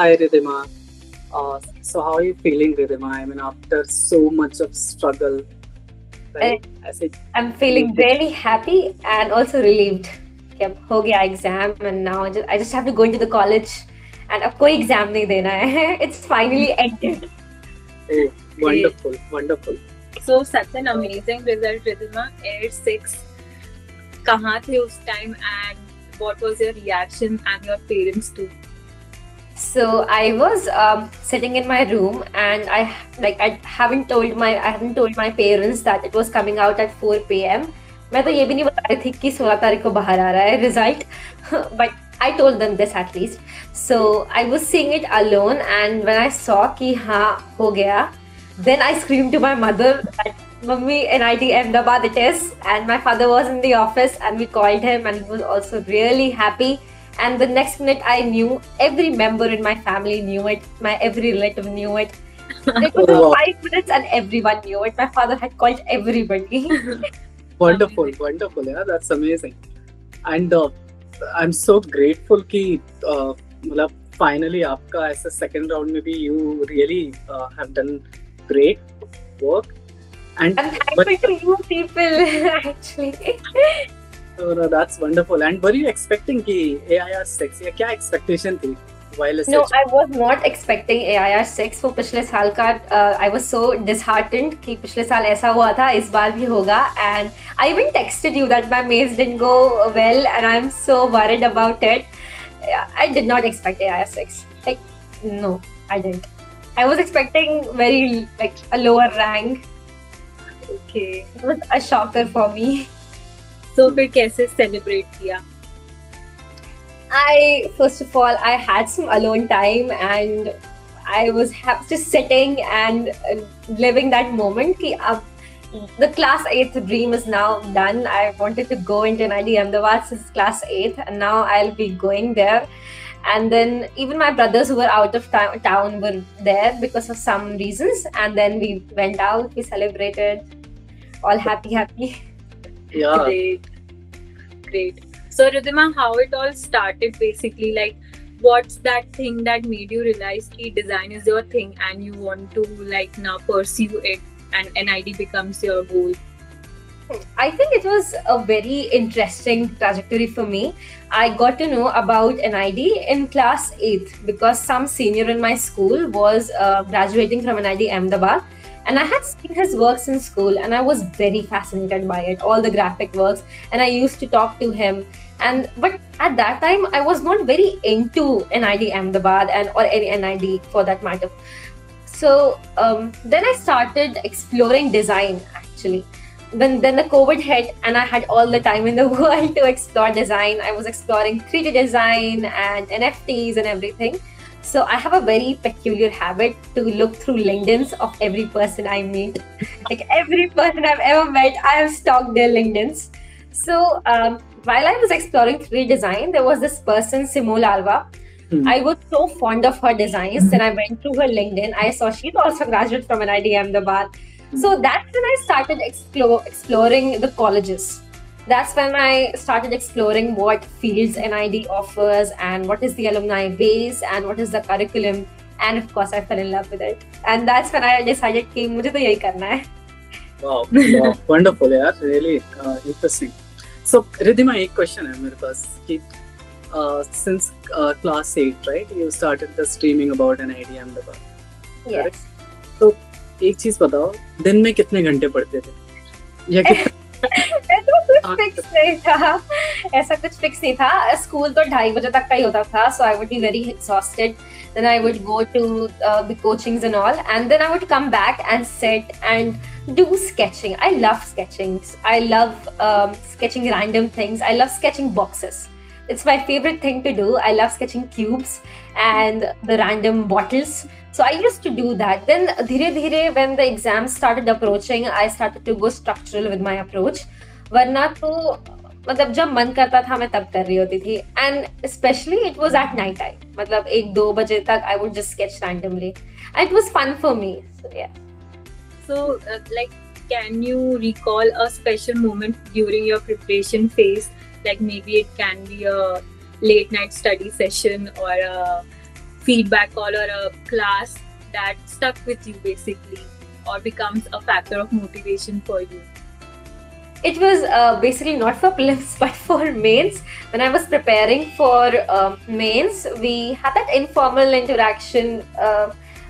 Hi Ridhima. So how are you feeling, Ridhima? I mean, after so much of struggle, Uh, right? As it, I'm you feeling really happy and also relieved. कि अब हो गया exam and now I just have to go into the college and अब कोई exam नहीं देना है. It's finally ended. oh, Great. wonderful, wonderful. So such an amazing result, Ridhima. Air 6. कहाँ थे उस time and what was your reaction and your parents too? So I was sitting in my room and I haven't told my parents that it was coming out at 4 p.m. मैं तो ये भी नहीं बता रही थी कि 16 तारीख को बाहर आ रहा है result but I told them this at least. So I was seeing it alone and when I saw कि हाँ हो गया, then I screamed to my mother that Mummy, NIT Ahmedabad it is, and my father was in the office and we called him and he was also really happy. And the next minute I knew, every member in my family knew it, my every relative knew it. It was Oh, wow. 5 minutes and everyone knew it. My father had called everybody. Wonderful, Amazing. wonderful. Yeah, that's amazing. And I'm so grateful कि मतलब finally आपका ऐसा second round में भी you really have done great work. And I'm but thankful to you people actually. no, that's wonderful. And were you expecting कि AIR 6 या क्या expectation थी while No, researching? I was not expecting AIR 6 वो पिछले साल का I was so disheartened कि पिछले साल ऐसा हुआ था इस बार भी होगा and I even texted you that my maths didn't go well and I'm so worried about it. I did not expect AIR 6. Like, no, I didn't. I was expecting very like a lower rank. Okay. It was a shocker for me. So फिर कैसे celebrate किया? First of all, I had some alone time and I was just sitting and living that moment. Ki the class 8th dream is now done. I wanted to go into NIT Ahmedabad since class 8th and now I'll be going there. And then even my brothers who were out of town were there because of some reasons. And then we went out, we celebrated, all happy. Yeah. Great. So Ridhima, how it all started basically, like what's that thing that made you realize that design is your thing and you want to like now pursue it and NID becomes your goal? I think it was a very interesting trajectory for me. I got to know about NID in class 8th because some senior in my school was graduating from NID Ahmedabad. And I had seen his works in school and I was very fascinated by it, all the graphic works. And I used to talk to him. But at that time, I was not very into NID Ahmedabad or any NID for that matter. So then I started exploring design actually. Then the COVID hit and I had all the time in the world to explore design. I was exploring 3D design and NFTs and everything. So I have a very peculiar habit to look through LinkedIns of every person I meet. Like every person I've ever met, I have stalked their LinkedIns. So while I was exploring 3D design, there was this person, Simol Alva. I was so fond of her designs. Then I went through her LinkedIn. I saw she's also graduate from NIT Ahmedabad. So that's when I started exploring the colleges. That's when I started exploring what fields NID offers and what is the alumni base and what is the curriculum. And of course, I fell in love with it. And that's when I decided कि मुझे तो यही करना है. Wow, wonderful, yeah, really interesting. So, Ridhima, एक question है मेरे पास कि since class 8, right, you started the streaming about NIT Ahmedabad. Yes. तो एक चीज बताओ, दिन में कितने घंटे पढ़ते थे? या ऐसा कुछ फिक्स नहीं था. ऐसा कुछ फिक्स नहीं था. स्कूल तो 2:30 बजे तक का ही होता था. So I would be very exhausted. Then I would go to the coachings and all, and then I would come back and sit and do sketching. I love sketching. I love sketching random things. I love sketching boxes. It's my favorite thing to do. I love sketching cubes and the random bottles. So I used to do that. Then dhire when the exams started approaching, I started to go structural with my approach. वरना तो मतलब जब मन करता था मैं तब कर रही होती थी. And especially it was at night time. मतलब 1-2 बजे तक I would just sketch randomly. And it was fun for me. So yeah. So like can you recall a special moment during your preparation phase? Like maybe it can be a late night study session or a feedback call or a class that stuck with you basically, or becomes a factor of motivation for you? It was basically not for prelims but for mains. When I was preparing for mains, we had that informal interaction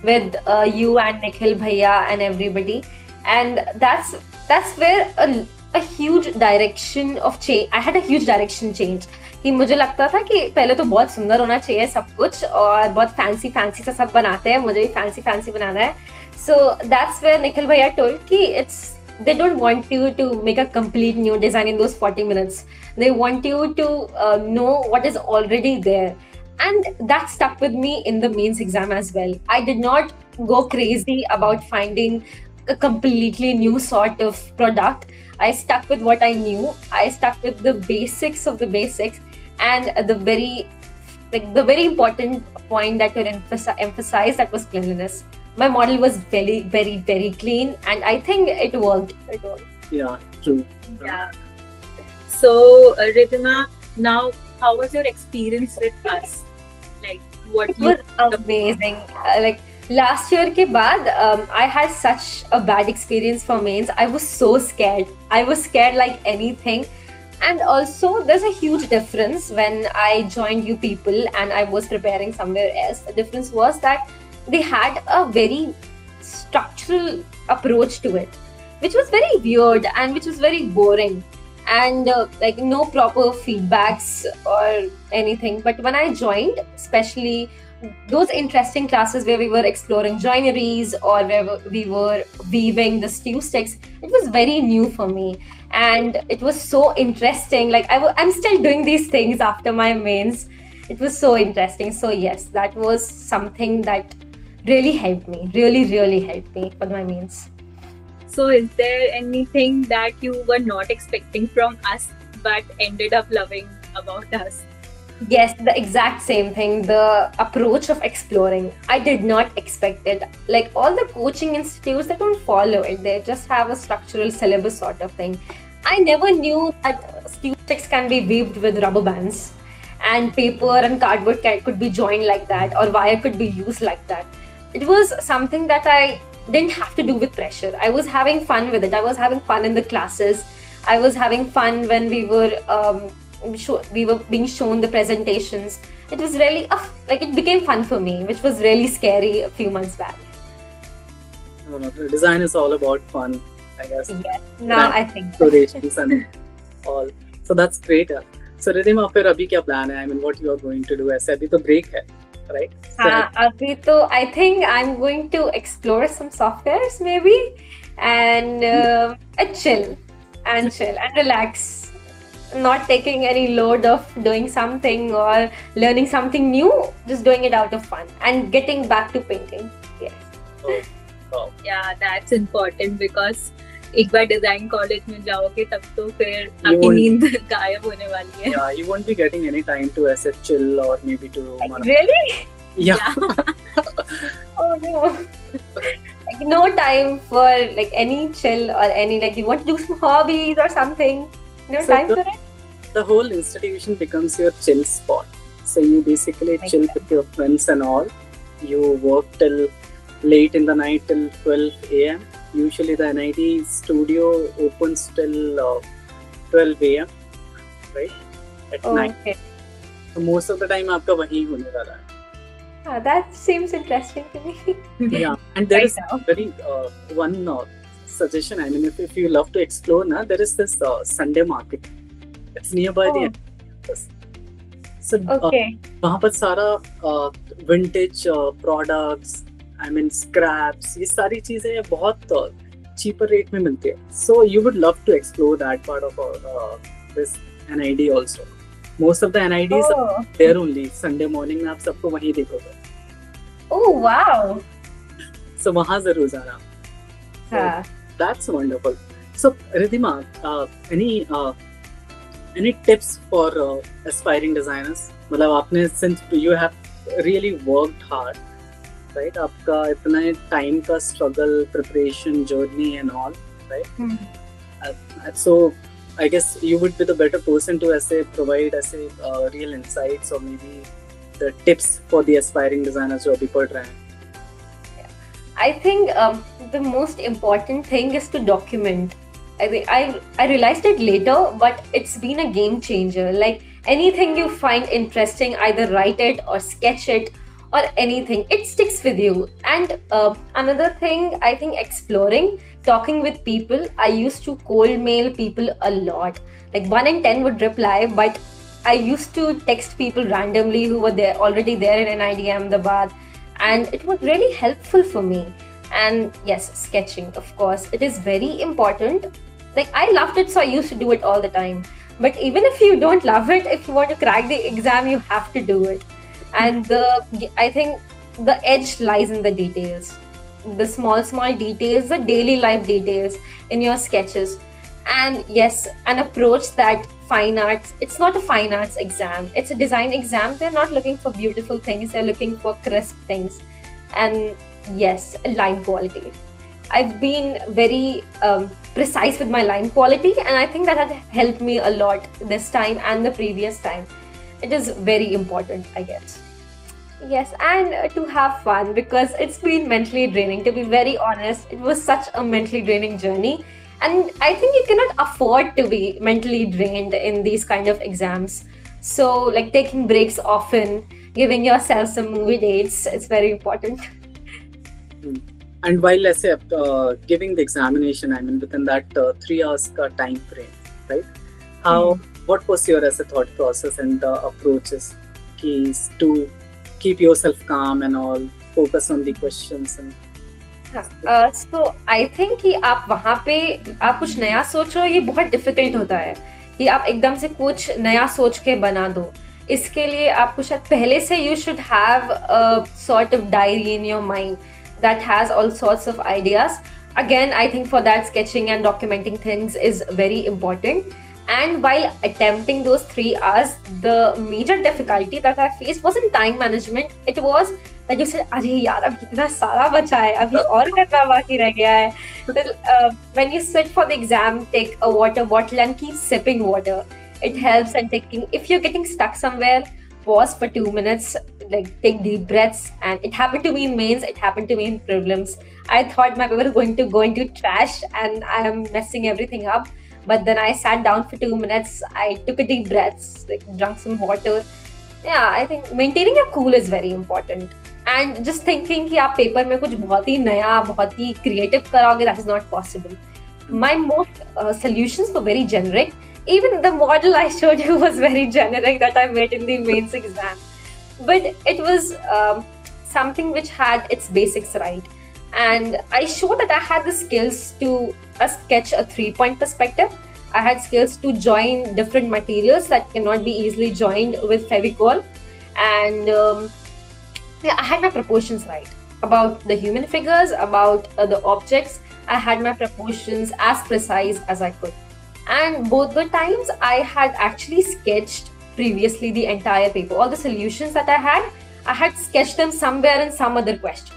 with you and Nikhil Bhaiya and everybody, and that's where a huge direction of change. I had a huge direction change. कि मुझे लगता था कि पहले तो बहुत सुंदर होना चाहिए सब कुछ और बहुत फैंसी फैंसी सा सब बनाते हैं, मुझे भी फैंसी फैंसी बनाना है. So that's where Nikhil Bhaiya told कि they don't want you to make a complete new design in those 40 minutes. They want you to know what is already there. And that stuck with me in the mains exam as well. I did not go crazy about finding a completely new sort of product. I stuck with what I knew. I stuck with the basics of the basics, and the very important point that you emphasized, that was cleanliness. My model was very, very, very clean, and I think it worked. Yeah, true. Yeah. So, Ridhima, now how was your experience with us? Like, what It was amazing. Like last year ke baad, I had such a bad experience for mains. I was so scared. I was scared like anything. And also, there's a huge difference when I joined you people and I was preparing somewhere else. The difference was that they had a very structural approach to it, which was very weird and which was very boring, and like no proper feedbacks or anything. But when I joined, especially those interesting classes where we were exploring joineries or where we were weaving the stew sticks, it was very new for me, and it was so interesting. Like I'm still doing these things after my mains. It was so interesting. So yes, that was something that really helped me, really helped me for my mains. So is there anything that you were not expecting from us but ended up loving about us? Yes, the exact same thing. The approach of exploring. I did not expect it. Like all the coaching institutes, they don't follow it. They just have a structural syllabus sort of thing. I never knew that stew sticks can be weaved with rubber bands, and paper and cardboard could be joined like that, or wire could be used like that. It was something that I didn't have to do with pressure. I was having fun with it. I was having fun in the classes. I was having fun when we were being shown the presentations. It was really like it became fun for me, which was really scary a few months back. No, the design is all about fun, I guess. Yes, now I think so. Explorations and all. So that's great. So Ridhima, फिर अभी क्या plan है? I mean, what you are going to do? ऐसे अभी तो break है, right? So, अभी तो I think I'm going to explore some softwares maybe, and chill and relax, not taking any load of doing something or learning something new, just doing it out of fun and getting back to painting. Yes. wow. Yeah, that's important because एक बार design college में जाओगे तब तो फिर आपकी नींद गायब होने वाली है. Yeah, you won't be getting any time to ऐसे chill or maybe to. Really? Yeah. Oh no. Like no time for like any chill or any like you want to do some hobbies or something. No So time for it. The whole institution becomes your chill spot. So you basically chill with your friends and all. You work till late in the night till 12 a.m. Usually the NID studio opens till 12 a.m. right? At night. Okay. So most of the time आपका वही होने वाला है. That seems interesting to me. Yeah, and there Right is now. very one suggestion. I mean, if you love to explore, there is this Sunday market. It's nearby the campus. So Okay. वहाँ पर सारा vintage products, I mean scraps, ये सारी चीजें बहुत cheaper rate में मिलती है. So you would love to explore that part of this NID also. Most of the NIDs are there only. Sunday morning में आप सबको वहीं देखोगे. Oh wow. So वहाँ जरूर जाना. हाँ. That's wonderful. So Ridhima, any tips for aspiring designers? मतलब आपने since you have really worked hard, right? आपका इतना time का struggle, preparation, journey and all, right? So I guess you would be the better person to ऐसे provide ऐसे real insights or maybe the tips for the aspiring designers जो अभी पढ़ रहे हैं? I think the most important thing is to document. I realized it later, but it's been a game changer. Like anything you find interesting, either write it or sketch it or anything, it sticks with you. And another thing, I think exploring, talking with people. I used to cold mail people a lot. Like 1 in 10 would reply, but I used to text people randomly who were there already there in NID Ahmedabad, and it was really helpful for me. And yes, sketching, of course, it is very important. Like I loved it, so I used to do it all the time. But even if you don't love it, if you want to crack the exam, you have to do it. And I think the edge lies in the details, the small details, the daily life details in your sketches. And yes, an approach that fine arts, it's not a fine arts exam, it's a design exam. They're not looking for beautiful things, they're looking for crisp things. And yes, line quality. I've been very precise with my line quality, and I think that has helped me a lot this time and the previous time. It is very important, I guess. Yes, and to have fun, because it's been mentally draining. To be very honest, it was such a mentally draining journey. And I think you cannot afford to be mentally drained in these kind of exams. So, like taking breaks often, giving yourself some movie dates, it's very important. And while let's say giving the examination, I mean within that 3 hours time frame, right? What was your as a thought process and the approaches, keys to keep yourself calm and all, focus on the questions and so I think कि आप वहाँ पे आप कुछ नया सोच रहे हो, ये बहुत डिफिकल्ट होता है कि आप एकदम से कुछ नया सोच के बना दो. इसके लिए आपको शायद पहले से you should have a sort of diary in your mind that has all sorts of ideas. Again, I think for that, sketching and documenting things is very important. And while attempting those 3 hours, the major difficulty that I faced wasn't time management. It was that you said, "Arey yaar, ab kitna sara bacha hai, abhi aur karna baki reh gaya hai." So, when you sit for the exam, take a water bottle and keep sipping water. It helps. And taking, if you're getting stuck somewhere, pause for 2 minutes, like take deep breaths. And it happened to me in mains, it happened to me in prelims. I thought my paper was going to go into trash and I am messing everything up. But then I sat down for 2 minutes, I took a deep breath, like drank some water. Yeah, I think maintaining your cool is very important. And just thinking कि आप paper में कुछ बहुत ही नया, बहुत ही creative कराओगे, that is not possible. My most solutions were very generic. Even the model I showed you was very generic that I made in the mains exam. But it was something which had its basics right. And I showed that I had the skills to sketch a 3-point perspective. I had skills to join different materials that cannot be easily joined with Fevicol. And yeah, I had my proportions right. About the human figures, about the objects, I had my proportions as precise as I could. And both the times I had actually sketched previously the entire paper. All the solutions that I had sketched them somewhere in some other question.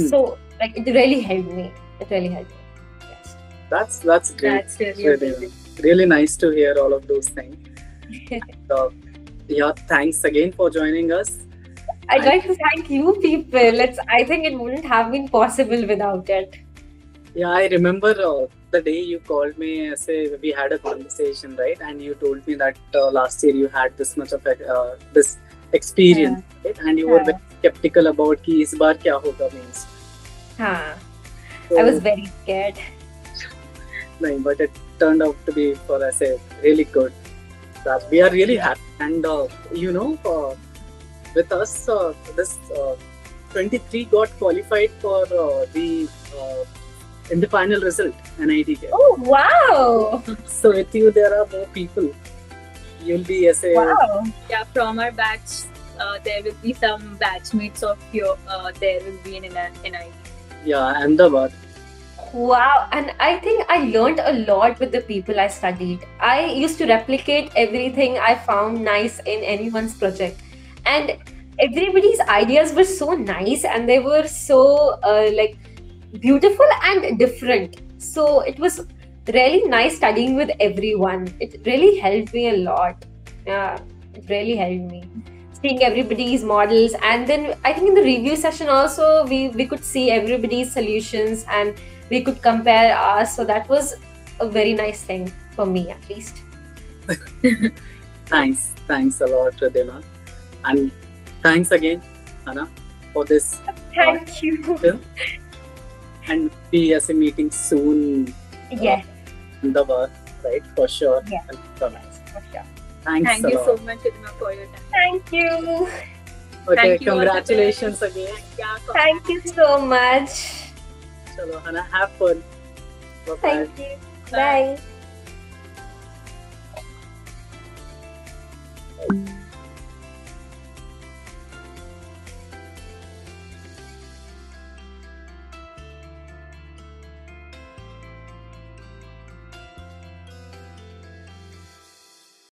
So, like, it really helped me. It really helped me. Yes. That's great. That's really really nice to hear all of those things. Yeah, thanks again for joining us. I'd like to thank you people. I think it wouldn't have been possible without it. Yeah, I remember the day you called me, we had a conversation, right? And you told me that last year you had this much of this experience, right? And you were very skeptical about कि इस बार क्या होगा means. I was very scared. No, but it turned out to be for us really good. That we are really happy, and with us, this 23 got qualified for in the final result, NIT. Oh wow! So with you, there are more people. You'll be wow. Yeah, from our batch, there will be some batchmates of your. There will be in NIT. Yeah, Ahmedabad. Wow, and I think I learned a lot with the people I studied. I used to replicate everything I found nice in anyone's project, and everybody's ideas were so nice and they were so like beautiful and different. So it was really nice studying with everyone. It really helped me a lot. Yeah, it really helped me. seeing everybody's models, and then I think in the review session also we could see everybody's solutions and we could compare ours. So that was a very nice thing for me, at least. Thanks a lot, Ridhima, and thanks again, Hannah, for this. Thank you. And PSA meeting soon. Yes. In the work, right? For sure. Yeah. For sure. Thanks. Thank you so much, Ridhima, for your time. Thank you. Okay, Thank you, congratulations again. Yeah, Thank you so much. Chalo, Hannah, have fun. Bye-bye. Thank you. Bye.